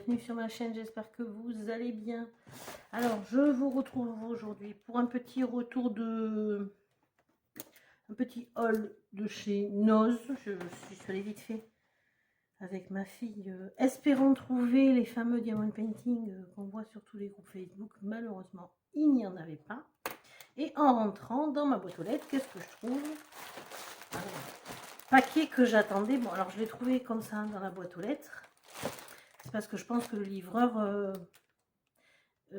bienvenue sur ma chaîne, j'espère que vous allez bien. Alors, je vous retrouve aujourd'hui pour un petit retour de... un petit haul de chez Noz. Je suis allée vite fait avec ma fille, espérant trouver les fameux diamond painting qu'on voit sur tous les groupes Facebook. Malheureusement, il n'y en avait pas. Et en rentrant dans ma boîte aux lettres, qu'est-ce que je trouve? Paquet que j'attendais. Bon, alors je l'ai trouvé comme ça dans la boîte aux lettres. C'est parce que je pense que le livreur,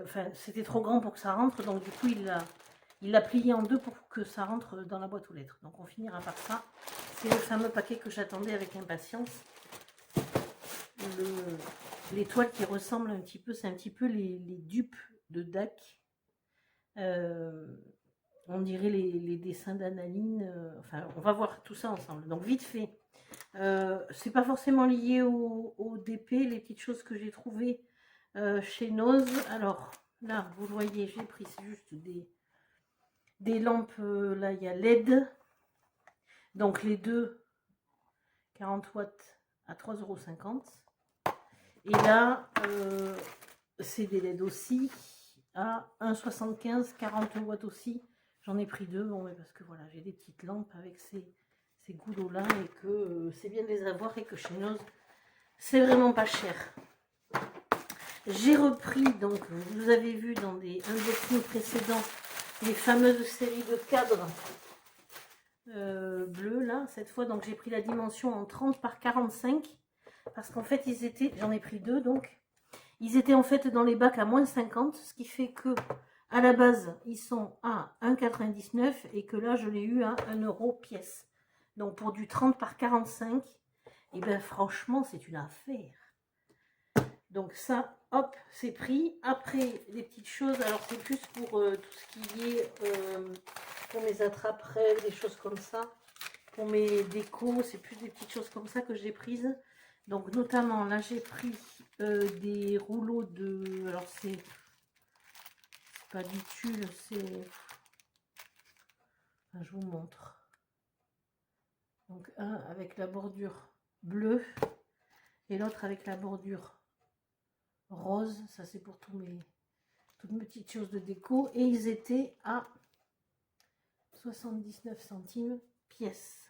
enfin, c'était trop grand pour que ça rentre, donc du coup il l'a plié en deux pour que ça rentre dans la boîte aux lettres. Donc on finira par ça. C'est le fameux paquet que j'attendais avec impatience. Les toiles qui ressemblent un petit peu, c'est un petit peu les dupes de DAC. On dirait les dessins d'Analine. Enfin, on va voir tout ça ensemble. Donc vite fait. C'est pas forcément lié au DP, les petites choses que j'ai trouvées chez Noz. Alors là, vous le voyez, j'ai pris juste des lampes. Là, il y a LED. Donc les deux, 40 watts à 3,50 €. Et là, c'est des LED aussi à 1,75 €, 40 watts aussi. J'en ai pris deux, bon, mais parce que voilà, j'ai des petites lampes avec ces goulots là et que c'est bien de les avoir et que chez Noz, c'est vraiment pas cher. J'ai repris, donc vous avez vu dans des unboxings précédents, les fameuses séries de cadres bleus là, cette fois. Donc j'ai pris la dimension en 30 par 45 parce qu'en fait ils étaient, j'en ai pris deux, donc ils étaient en fait dans les bacs à moins 50, ce qui fait que à la base ils sont à 1,99 € et que là je l'ai eu à 1 € pièce. Donc pour du 30 par 45, et bien franchement c'est une affaire. Donc ça, hop, c'est pris. Après, les petites choses, alors c'est plus pour tout ce qui est pour mes attrape-rêves, des choses comme ça. Pour mes décos, c'est plus des petites choses comme ça que j'ai prises. Donc notamment, là j'ai pris des rouleaux de... Alors c'est pas du tulle, c'est... Enfin, je vous montre. Donc un avec la bordure bleue et l'autre avec la bordure rose. Ça c'est pour toutes mes petites choses de déco. Et ils étaient à 79 centimes pièce.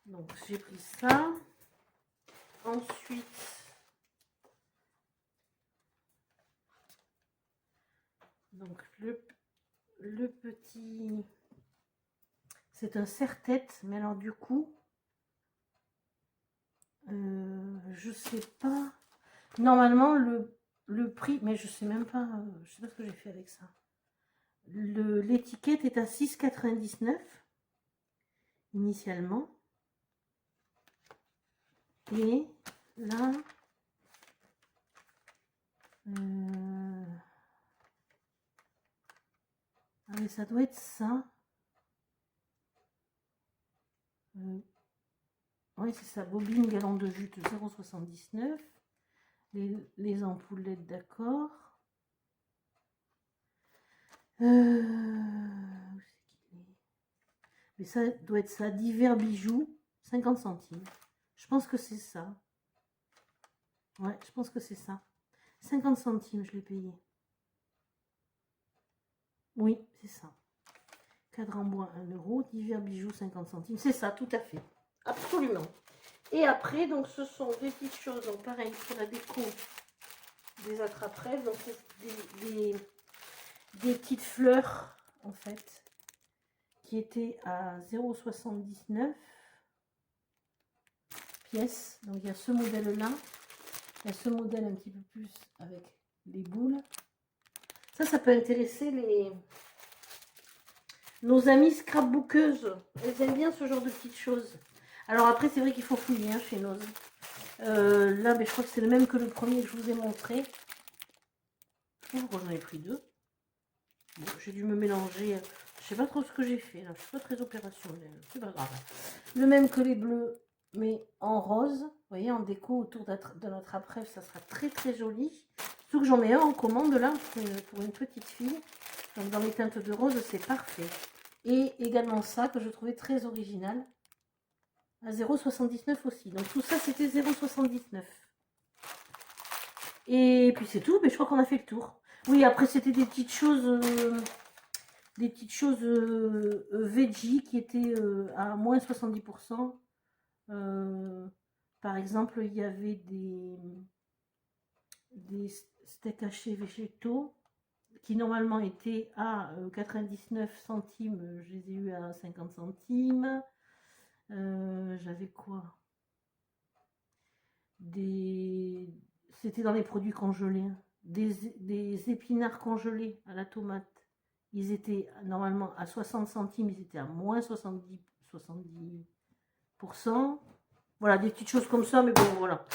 Donc j'ai pris ça. Ensuite, donc le petit, c'est un serre-tête, mais alors du coup, je sais pas. Normalement le prix, mais je sais même pas, je sais pas ce que j'ai fait avec ça. L'étiquette est à 6,99 € initialement. Et là, ah mais ça doit être ça. Oui, c'est ça, bobine galon de jute 0,79 €. Les ampoules LED, d'accord. Mais ça doit être ça, divers bijoux, 50 centimes. Je pense que c'est ça. Ouais, je pense que c'est ça. 50 centimes, je l'ai payé. Oui, c'est ça. Cadre en bois, 1 €. Divers bijoux, 50 centimes. C'est ça, tout à fait. Absolument. Et après, donc, ce sont des petites choses. Donc, pareil, pour la déco des attrape-rêves. Donc, des petites fleurs, en fait, qui étaient à 0,79 € pièce. Donc, il y a ce modèle-là. Il y a ce modèle un petit peu plus avec les boules. Ça peut intéresser nos amies scrapbookeuses. Elles aiment bien ce genre de petites choses. Alors après, c'est vrai qu'il faut fouiller hein, chez Noz. Là, mais je crois que c'est le même que le premier que je vous ai montré. Je sais pas pourquoi j'en ai pris deux. Bon, j'ai dû me mélanger. Je sais pas trop ce que j'ai fait. Là. Je suis pas très opérationnelle. C'est pas grave. Le même que les bleus, mais en rose. Vous voyez, en déco autour de notre après, ça sera très très joli. Surtout que j'en ai un en commande là pour une petite fille. Donc dans les teintes de rose, c'est parfait. Et également ça que je trouvais très original. À 0,79 € aussi. Donc tout ça, c'était 0,79 €. Et puis c'est tout, mais je crois qu'on a fait le tour. Oui, après c'était des petites choses veggie qui étaient à moins 70%. Par exemple, il y avait des steaks hachés végétaux qui normalement étaient à 99 centimes, je les ai eu à 50 centimes. J'avais quoi? C'était dans les produits congelés. Des épinards congelés à la tomate. Ils étaient normalement à 60 centimes, ils étaient à moins 70%. Voilà, des petites choses comme ça, mais bon, voilà.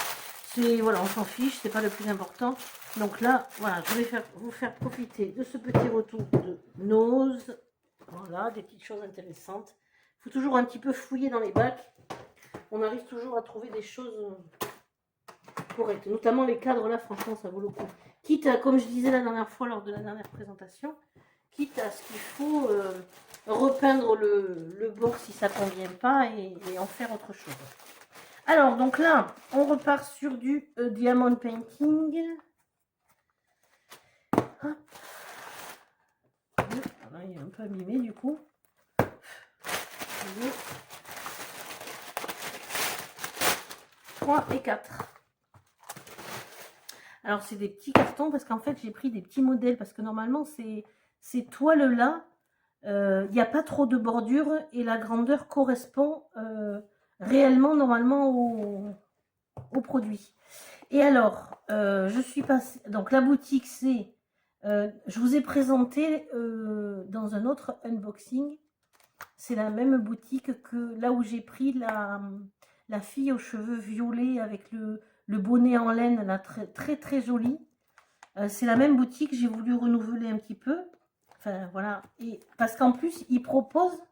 Voilà, on s'en fiche, c'est pas le plus important. Donc là, voilà, je vais vous faire profiter de ce petit retour de Nose. Voilà, des petites choses intéressantes. Il faut toujours un petit peu fouiller dans les bacs. On arrive toujours à trouver des choses correctes. Notamment les cadres là, franchement, ça vaut le coup. Quitte à, comme je disais la dernière fois lors de la dernière présentation, quitte à ce qu'il faut repeindre le bord si ça ne convient pas et en faire autre chose. Alors, donc là, on repart sur du diamond painting. Hop. Là, il est un peu abîmé du coup. 3 et 4. Alors, c'est des petits cartons parce qu'en fait, j'ai pris des petits modèles parce que normalement, ces toiles-là, il n'y a pas trop de bordure et la grandeur correspond réellement, normalement, au produit. Et alors, je suis passée... Donc, la boutique, c'est... je vous ai présenté dans un autre unboxing. C'est la même boutique que là où j'ai pris la fille aux cheveux violets avec le bonnet en laine, là, très, très, très joli. C'est la même boutique, j'ai voulu renouveler un petit peu. Enfin, voilà. Et, parce qu'en plus, ils proposent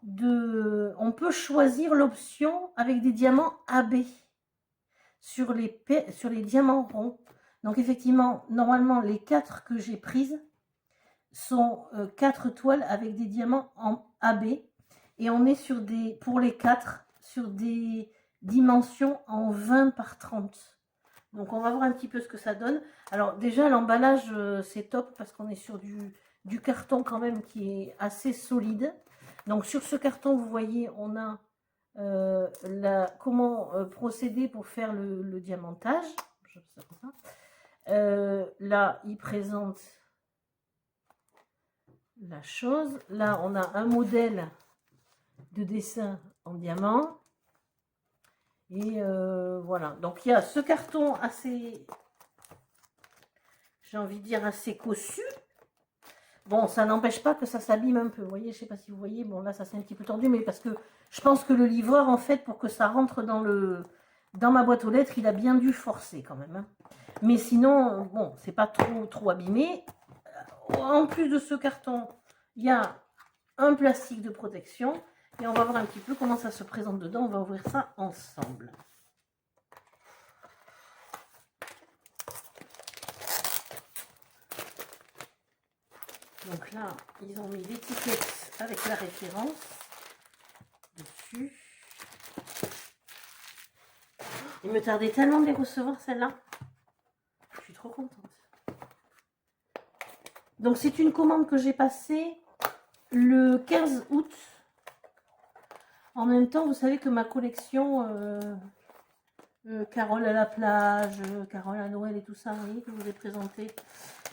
on peut choisir l'option avec des diamants AB sur les diamants ronds. Donc, effectivement, normalement, les 4 que j'ai prises sont 4 toiles avec des diamants en AB. Et on est sur pour les 4, sur des dimensions en 20 par 30. Donc, on va voir un petit peu ce que ça donne. Alors, déjà, l'emballage, c'est top parce qu'on est sur du carton quand même qui est assez solide. Donc, sur ce carton, vous voyez, on a comment procéder pour faire le diamantage. Là, il présente la chose. Là, on a un modèle de dessin en diamant. Et voilà. Donc, il y a ce carton assez, j'ai envie de dire, assez cossu. Bon, ça n'empêche pas que ça s'abîme un peu. Vous voyez, je ne sais pas si vous voyez. Bon, là, ça c'est un petit peu tordu, mais parce que je pense que le livreur, en fait, pour que ça rentre dans ma boîte aux lettres, il a bien dû forcer quand même. Hein. Mais sinon, bon, c'est pas trop abîmé. En plus de ce carton, il y a un plastique de protection. Et on va voir un petit peu comment ça se présente dedans. On va ouvrir ça ensemble. Donc là, ils ont mis l'étiquette avec la référence dessus. Il me tardait tellement de les recevoir, celle-là. Je suis trop contente. Donc, c'est une commande que j'ai passée le 15 août. En même temps, vous savez que ma collection Carole à la plage, Carole à Noël et tout ça, vous voyez, que je vous ai présenté.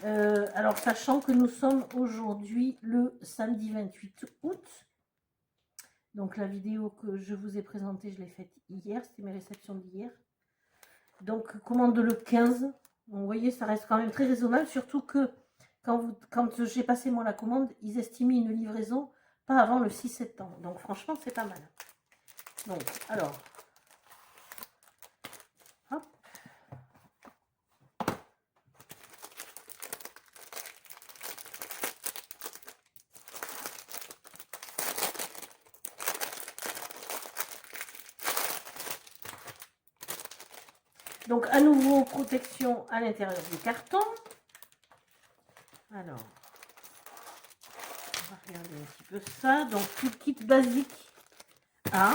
Alors, sachant que nous sommes aujourd'hui le samedi 28 août. Donc, la vidéo que je vous ai présentée, je l'ai faite hier. C'était mes réceptions d'hier. Donc, commande le 15. Donc, vous voyez, ça reste quand même très raisonnable. Surtout que quand j'ai passé moi la commande, ils estimaient une livraison pas avant le 6 septembre. Donc, franchement, c'est pas mal. Donc, alors... Hop. Donc, à nouveau, protection à l'intérieur du carton. Alors, on va regarder un petit peu ça. Donc, tout kit basique. Ah.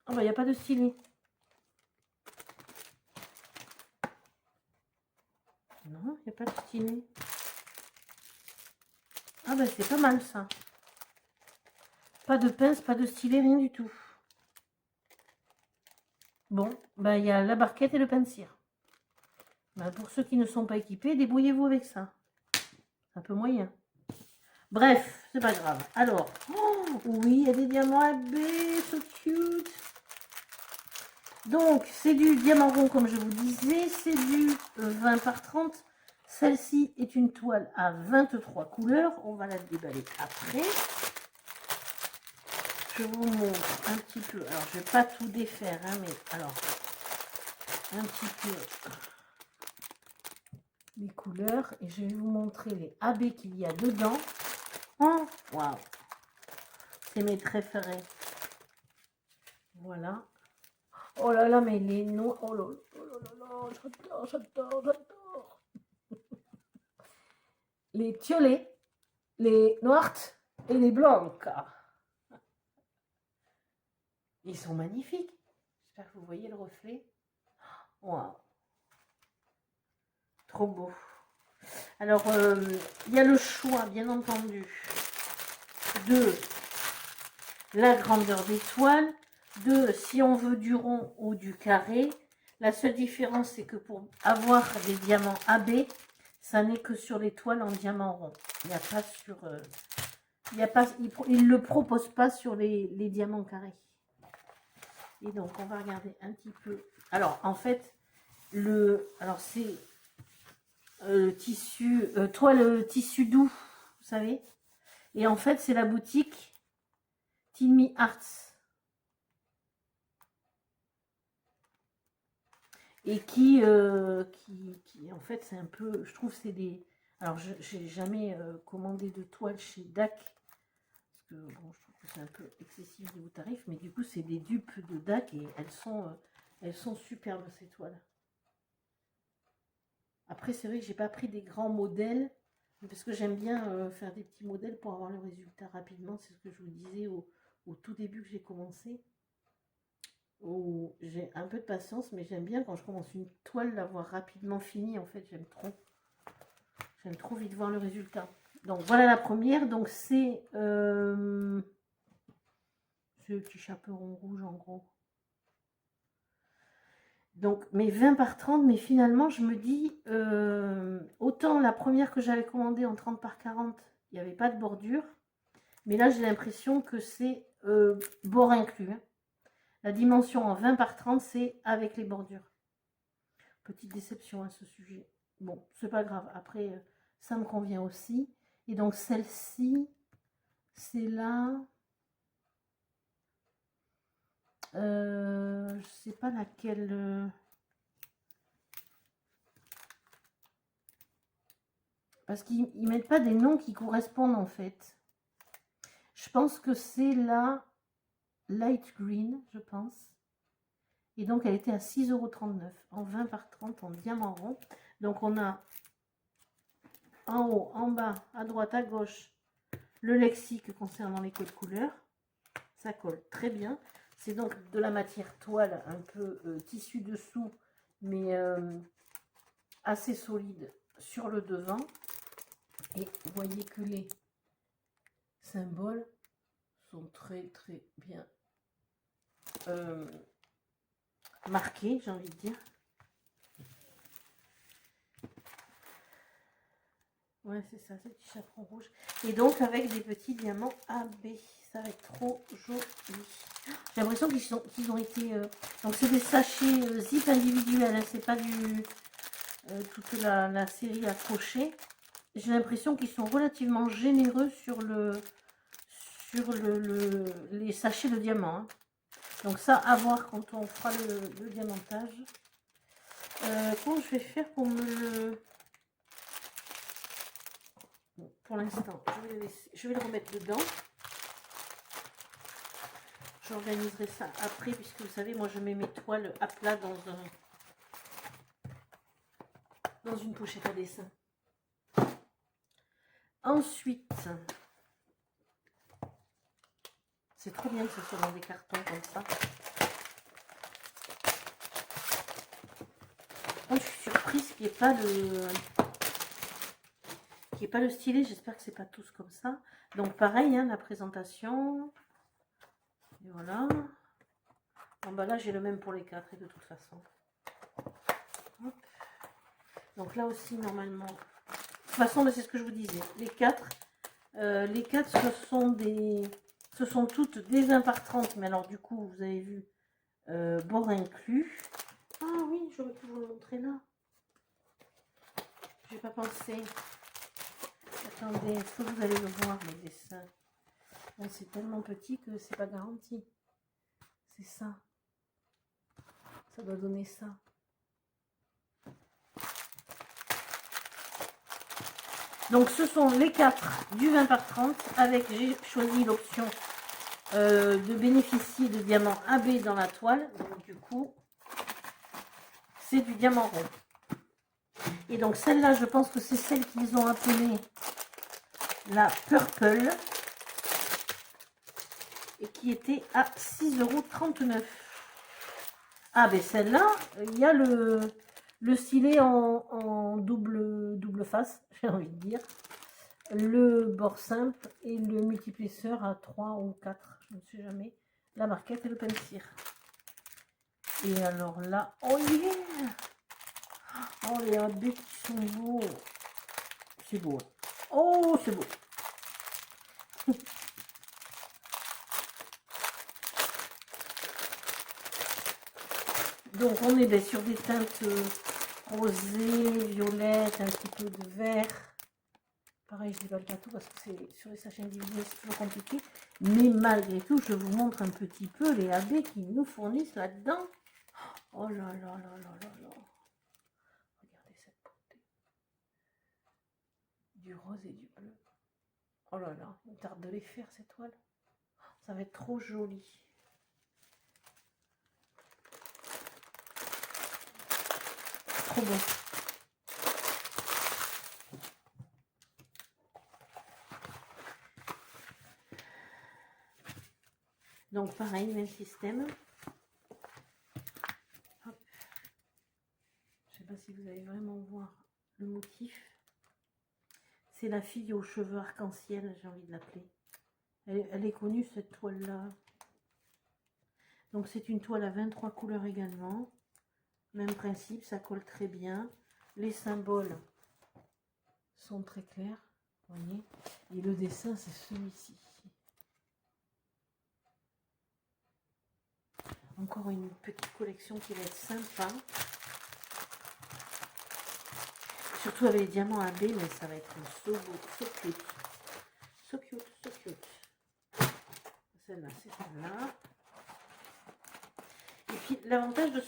Oh, bah, il n'y a pas de stylet. C'est pas de stylet. Ah ben c'est pas mal ça. Pas de pince, pas de stylet, rien du tout. Bon, ben il y a la barquette et le pince-cire. Ben, pour ceux qui ne sont pas équipés, débrouillez-vous avec ça. C'est un peu moyen. Bref, c'est pas grave. Alors, oh, oui, il y a des diamants AB, so cute. Donc, c'est du diamant rond, comme je vous disais. C'est du 20 par 30. Celle-ci est une toile à 23 couleurs. On va la déballer après. Je vous montre un petit peu. Alors, je ne vais pas tout défaire, hein, mais alors, un petit peu les couleurs. Et je vais vous montrer les AB qu'il y a dedans. Oh, waouh! C'est mes préférés. Voilà. Oh là là, mais les noms. Oh là là, j'adore, j'adore, j'adore. Les violets, les noirs et les blancs. Ils sont magnifiques. J'espère que vous voyez le reflet. Waouh! Trop beau. Alors, il y a le choix, bien entendu, de la grandeur des toiles, de si on veut du rond ou du carré. La seule différence, c'est que pour avoir des diamants AB, ça n'est que sur les toiles en diamant rond. Il n'y a pas sur... il ne le propose pas sur les diamants carrés. Et donc, on va regarder un petit peu. Alors, en fait, alors c'est le tissu, toile tissu doux, vous savez. Et en fait, c'est la boutique Tinmi Arts. Et qui en fait, c'est un peu, je trouve, c'est des... Alors, j'ai jamais commandé de toile chez DAC, parce que, bon, je trouve que c'est un peu excessif niveau tarif, mais du coup, c'est des dupes de DAC, et elles sont superbes, ces toiles. Après, c'est vrai que j'ai pas pris des grands modèles, parce que j'aime bien faire des petits modèles pour avoir le résultat rapidement. C'est ce que je vous disais au tout début que j'ai commencé. Où j'ai un peu de patience, mais j'aime bien quand je commence une toile l'avoir rapidement finie. En fait, j'aime trop vite voir le résultat. Donc voilà la première. Donc c'est ce petit chaperon rouge en gros. Donc mes 20 par 30, mais finalement je me dis autant la première que j'avais commandée en 30 par 40, il n'y avait pas de bordure, mais là j'ai l'impression que c'est bord inclus, hein. La dimension en 20 par 30, c'est avec les bordures. Petite déception à ce sujet. Bon, c'est pas grave. Après, ça me convient aussi. Et donc, celle-ci, c'est là. Je sais pas laquelle. Parce qu'ils ne mettent pas des noms qui correspondent en fait. Je pense que c'est la Light Green, je pense. Et donc, elle était à 6,39 € en 20 par 30 en diamant rond. Donc, on a en haut, en bas, à droite, à gauche, le lexique concernant les codes couleurs. Ça colle très bien. C'est donc de la matière toile, un peu tissu dessous, mais assez solide sur le devant. Et vous voyez que les symboles sont très très bien marqués, j'ai envie de dire. Ouais, c'est ça, ce petit chaperon rouge. Et donc avec des petits diamants AB. Ça va être trop joli. J'ai l'impression qu'ils ont été... donc c'est des sachets zip individuels, hein, c'est pas du toute la série accrochée. J'ai l'impression qu'ils sont relativement généreux sur les sachets de diamants, hein. Donc ça, à voir quand on fera le diamantage. Comment je vais faire pour me le... Bon, pour l'instant, je vais le remettre dedans. J'organiserai ça après, puisque vous savez, moi je mets mes toiles à plat dans une pochette à dessin. Ensuite, c'est trop bien que ce soit dans des cartons comme ça. Oh, je suis surprise qu'il n'y ait pas de... n'y ait pas le stylet, j'espère que c'est pas tous comme ça. Donc pareil, hein, la présentation. Et voilà. Bon bah là j'ai le même pour les 4 et de toute façon. Hop. Donc là aussi normalement. De toute façon, c'est ce que je vous disais. Les 4 ce sont toutes des 20 par 30, mais alors du coup vous avez vu bord inclus. Ah oui, j'aurais pu vous le montrer là. J'ai pas pensé. Attendez, est-ce que vous allez le voir le dessin? C'est tellement petit que c'est pas garanti. C'est ça. Ça doit donner ça. Donc ce sont les 4 du 20 par 30 avec, j'ai choisi l'option de bénéficier de diamants AB dans la toile. Donc du coup, c'est du diamant rond. Et donc celle-là, je pense que c'est celle qu'ils ont appelée la Purple. Et qui était à 6,39 €. Ah ben celle-là, il y a le stylet en double face, j'ai envie de dire. Le bord simple et le multiplesseur à 3 ou 4, je ne sais jamais. La marquette et le pencil. Et alors là, oh yeah! Oh les AB qui sont beaux. C'est beau. Oh, c'est beau. Donc on est bien sur des teintes rosées, violettes, un petit peu de vert. Pareil, je ne déballe pas tout parce que c'est sur les sachets individuels, c'est toujours compliqué. Mais malgré tout, je vous montre un petit peu les AB qu'ils nous fournissent là-dedans. Oh là là là là là là. Regardez cette beauté. Du rose et du bleu. Oh là là, il me tarde de les faire ces toiles. Ça va être trop joli. Trop beau. Donc pareil, même système. Hop. Je ne sais pas si vous allez vraiment voir le motif. C'est la fille aux cheveux arc-en-ciel, j'ai envie de l'appeler. Elle est connue cette toile-là. Donc c'est une toile à 23 couleurs également. Même principe, ça colle très bien. Les symboles sont très clairs, voyez. Et le dessin, c'est celui-ci. Encore une petite collection qui va être sympa. Surtout avec les diamants AB, mais ça va être so beau, so cute. So cute, so cute. Celle-là, c'est celle-là. Et puis l'avantage de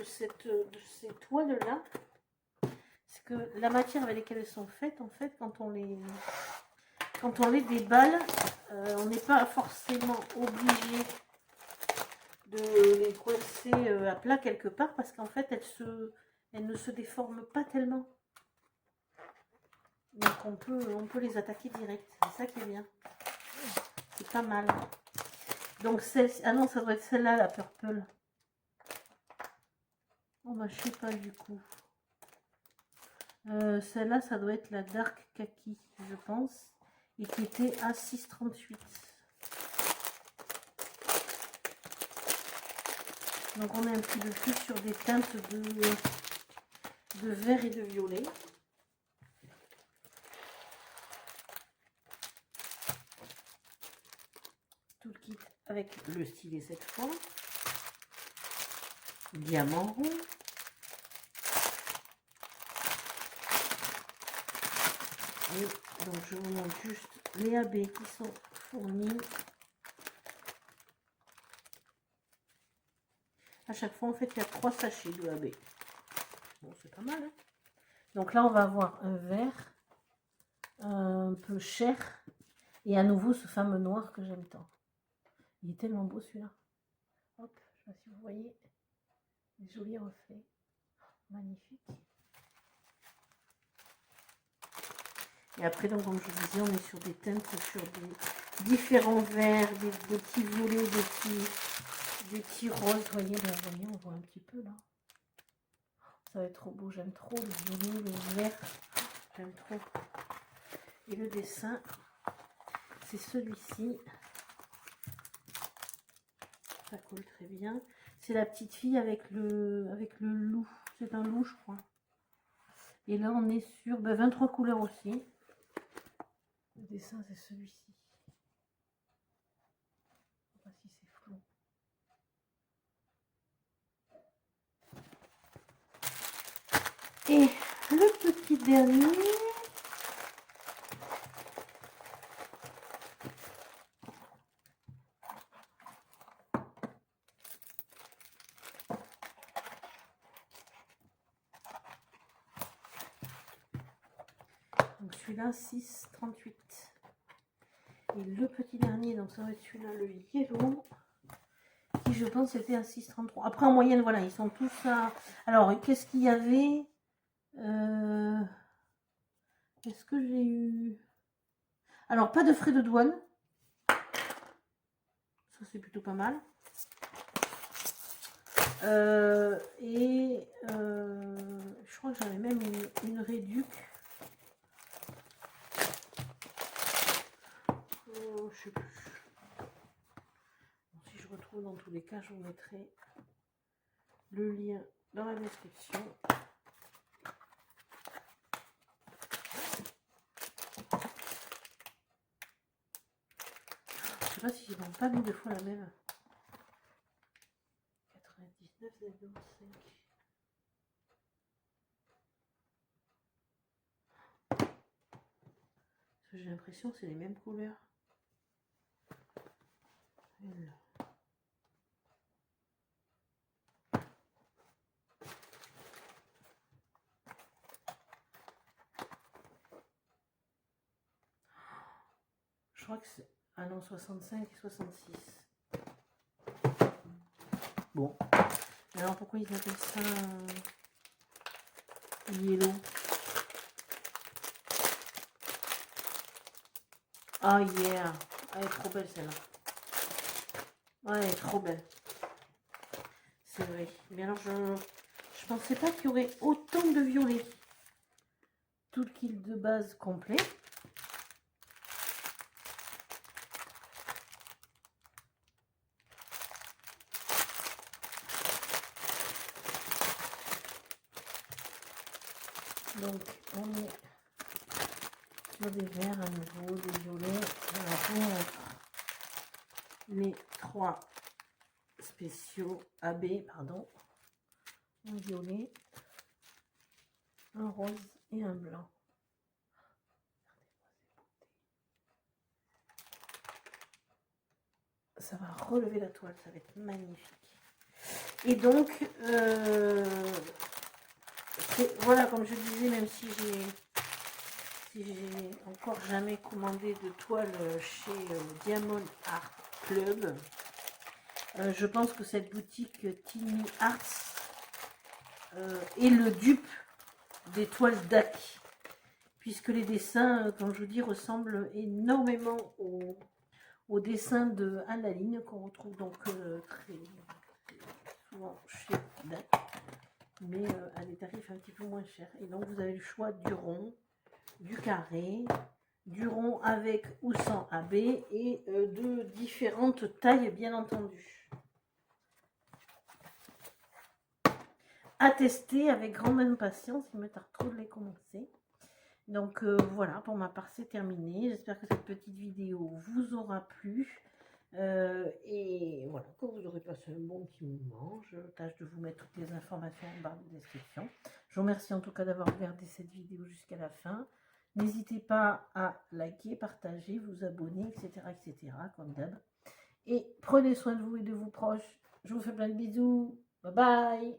ces toiles-là, c'est que la matière avec laquelle elles sont faites, en fait, quand on les déballe, on n'est pas forcément obligé de les coincer à plat quelque part parce qu'en fait elles ne se déforment pas tellement. Donc on peut les attaquer direct. C'est ça qui est bien. C'est pas mal. Donc celle-ci, ah non, ça doit être celle-là, la purple. Oh bah je sais pas du coup. Celle-là, ça doit être la dark kaki, je pense. Et qui était à 6,38 €. Donc on est un petit peu plus sur des teintes de vert et de violet. Tout le kit avec le stylet cette fois. Diamant rond. Et donc je vous montre juste les AB qui sont fournis. À chaque fois, en fait, il y a 3 sachets de AB. Bon, c'est pas mal, hein. Donc là, on va avoir un vert un peu cher. Et à nouveau, ce fameux noir que j'aime tant. Il est tellement beau, celui-là. Hop, je sais pas si vous voyez. Les jolis reflets. Magnifique. Et après, donc, comme je vous disais, on est sur des teintes, sur des différents verts, des petits violets, des petits roses. Vous voyez, là, on voit un petit peu là. Ça va être trop beau, j'aime trop le violet, le vert. J'aime trop. Et le dessin, c'est celui-ci. Ça colle très bien. C'est la petite fille avec le loup. C'est un loup, je crois. Et là, on est sur 23 couleurs aussi. Le dessin, c'est celui-ci. Je sais pas si c'est flou. Et le petit dernier. Donc celui-là, 6,38. Et le petit dernier, donc ça va être celui-là, le yellow, qui je pense était à 6,33. Après en moyenne, voilà, ils sont tous à... Alors, qu'est-ce qu'il y avait Est-ce que j'ai eu... Alors, pas de frais de douane. Ça, c'est plutôt pas mal. Je crois que j'avais même une réduc. Je sais plus. Bon, si je retrouve dans tous les cas, je vous mettrai le lien dans la description. Je sais pas si j'ai pas mis deux fois la même. 99,5. J'ai l'impression que c'est les mêmes couleurs. Voilà. Je crois que c'est... Ah non, 65 et 66. Bon. Alors pourquoi ils appellent ça yellow? Ah yeah. Elle est trop belle celle-là. Ouais, elle est trop belle. C'est vrai. Mais alors je pensais pas qu'il y aurait autant de violet. Tout le kit de base complet. Donc on est sur des verts à nouveau, des violets. Alors, les trois spéciaux AB, pardon. Un violet, un rose et un blanc. Ça va relever la toile, ça va être magnifique. Et donc, voilà, comme je disais, même si j'ai encore jamais commandé de toile chez Diamond Art Club, je pense que cette boutique Tiny Arts est le dupe des toiles DAC, puisque les dessins, comme je vous dis, ressemblent énormément au dessin de Anne Aline, qu'on retrouve donc très souvent chez DAC, mais à des tarifs un petit peu moins chers. Et donc vous avez le choix du rond, du carré, du rond avec ou sans AB, et de différentes tailles, bien entendu. À tester avec grande impatience, il me tarde trop de les commencer. Donc voilà, pour ma part c'est terminé. J'espère que cette petite vidéo vous aura plu. Et voilà, que vous aurez passé un bon petit moment. Je tâche de vous mettre toutes les informations en barre de description. Je vous remercie en tout cas d'avoir regardé cette vidéo jusqu'à la fin. N'hésitez pas à liker, partager, vous abonner, etc. etc. comme d'hab. Et prenez soin de vous et de vos proches. Je vous fais plein de bisous. Bye bye.